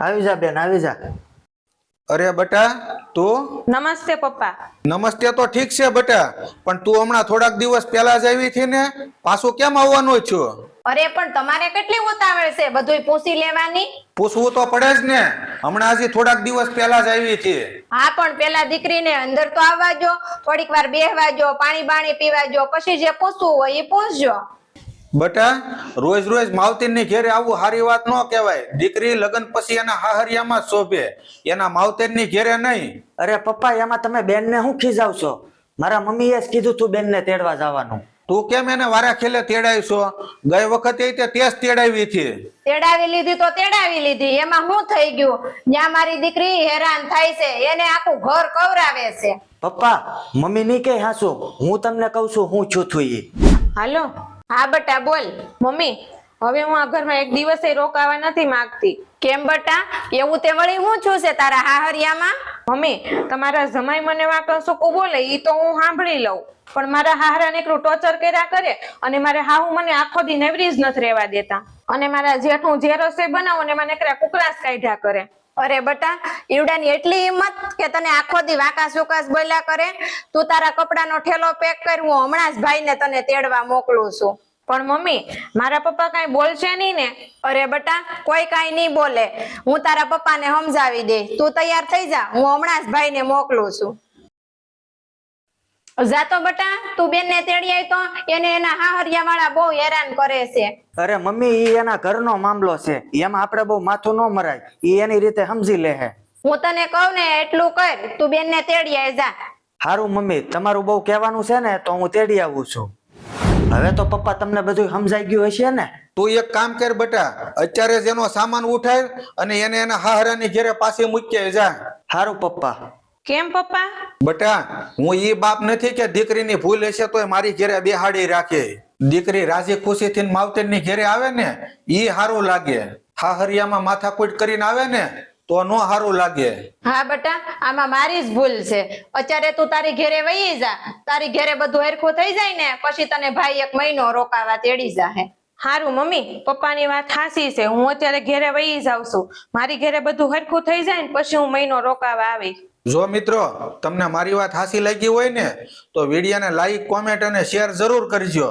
આવી જા બેન, આવી જા. અરે બટા, તું નમસ્તે પપ્પા. નમસ્તે તો ઠીક છે બટા, પણ તું હમણાં થોડાક દિવસ પહેલા જ આવી હતી ને, પાછું કેમ આવવાનો છો? અરે પણ તમારે કેટલી ઉતાવળ છે બધુંય પૂછી લેવાની? પૂછવું તો પડે જ ને, હમણાં હજી થોડાક દિવસ પહેલા જ આવી હતી. હા પણ પેલા દીકરીને અંદર તો આવવા જો, થોડીક વાર બેહવા જો, પાણી બાણી પીવા જો, પછી જે પૂછવું હોય એ પૂછજો. બટા, રોજ રોજ માવતરની ઘેરે આવવું સારી વાત ન કહેવાય. દીકરી લગ્ન પછી એના હાહરિયામાં જ શોભે, એના માવતરની ઘેરે નહીં. અરે પપ્પા, એમાં તમે બેનને શું ખીજાવશો? મારા મમ્મીએ જ કીધું તું બેનને તેડવા જવાનું. તું કેમ એને વારા ખેલે તેડાવીશો? ગઈ વખતે તે જ તેડાવી હતી. તેડાવી લીધી તો તેડાવી લીધી, એમાં શું થઈ ગયું? ન્યા મારી દીકરી હેરાન થાય છે, એને આખું ઘર કવરાવે છે. પપ્પા, મમ્મી નહીં કે હાસુ, હું તમને કહું છું હું છું છું ઈ. હાલો. હા બટા બોલ. મમ્મી, હવે હું આ ઘરમાં એક દિવસે રોકાવા નથી માંગતી. કેમ બટા, એવું તે વળી હું છું છે તારા હાહરિયામાં? મમ્મી, તમારા જમાઈ મને વાંકણ સૂકું બોલે ઈ તો હું સાંભળી લઉં, પણ મારા હાહરાને એકલું ટોર્ચર કર્યા કરે, અને મારે હાહુ મને આખો દી નવરી જ નથી રહેવા દેતા, અને મારા જેઠું જે રસોઈ બનાવો ને મને એકરા કુકરાસ કાઢ્યા કરે. અરે બટા, ઈવડાની એટલી હિંમત કે તને આખો દી વાકા સુકાસ બોલ્યા કરે? તું તારા કપડાનો ઠેલો પેક કર, હું હમણાં જ ભાઈને તને તેડવા મોકલું છું. પણ મમ્મી, મારા પપ્પા કઈ બોલશે નહીં ને? અરે બટા, કોઈ કાઈ નહીં બોલે, હું તારા પપ્પાને સમજાવી દે. તું તૈયાર થઈ જા, હું હમણાં જ ભાઈને મોકલું છું. જાતો બટા, તું બેનને તેડી આવી તો એને એના હાહરિયા વાળા બહુ હેરાન કરે છે. અરે મમ્મી, ઈ એના ઘરનો મામલો છે, એમાં આપણે બહુ માથું ન મરાય, ઈ એની રીતે સમજી લે હે. હું તને કહું ને એટલું કર, તું બેનને તેડી આવી જા. હારું મમ્મી, તમારું બહુ કહેવાનું છે ને તો હું તેડી આવું છું. હવે તો પપ્પા તમને બધું સમજાઈ ગયું હશે ને? તું એક કામ કર બટા, અત્યારે જ એનો સામાન ઉઠાય અને એને એના હાહરાની ઘેરે પાછી મૂકી જા. હારું પપ્પા. કેમ પપ્પા? બટા, હું ઈ બાપ નથી કે દીકરીની ભૂલ હશે તોય મારી ઘેરે બેહાડી રાખે. દીકરી રાજી ખુશીથી માવતરની ઘેરે આવે ને ઈ હારું લાગે. હાહરિયામાં માથાકૂટ કરીને આવે ને તો નો હારું લાગે. હા બટા, આમાં મારી જ ભૂલ છે. અત્યારે તું તારી ઘેરે વહી જા, તારી ઘેરે બધું હરખું થઈ જાય ને પછી તને ભાઈ 1 મહિનો રોકાવા તેડી જાહે. હારું મમ્મી, પપ્પાની વાત હાસી છે, હું અત્યારે ઘેરે વહી જાઉં છું. મારી ઘેરે બધું હરખું થઈ જાય ને પછી હું મહિનો રોકાવા આવી. જો મિત્રો, તમને મારી વાત હાસી લાગી હોય ને તો વિડીયોને લાઈક, કોમેન્ટ અને શેર જરૂર કરજો.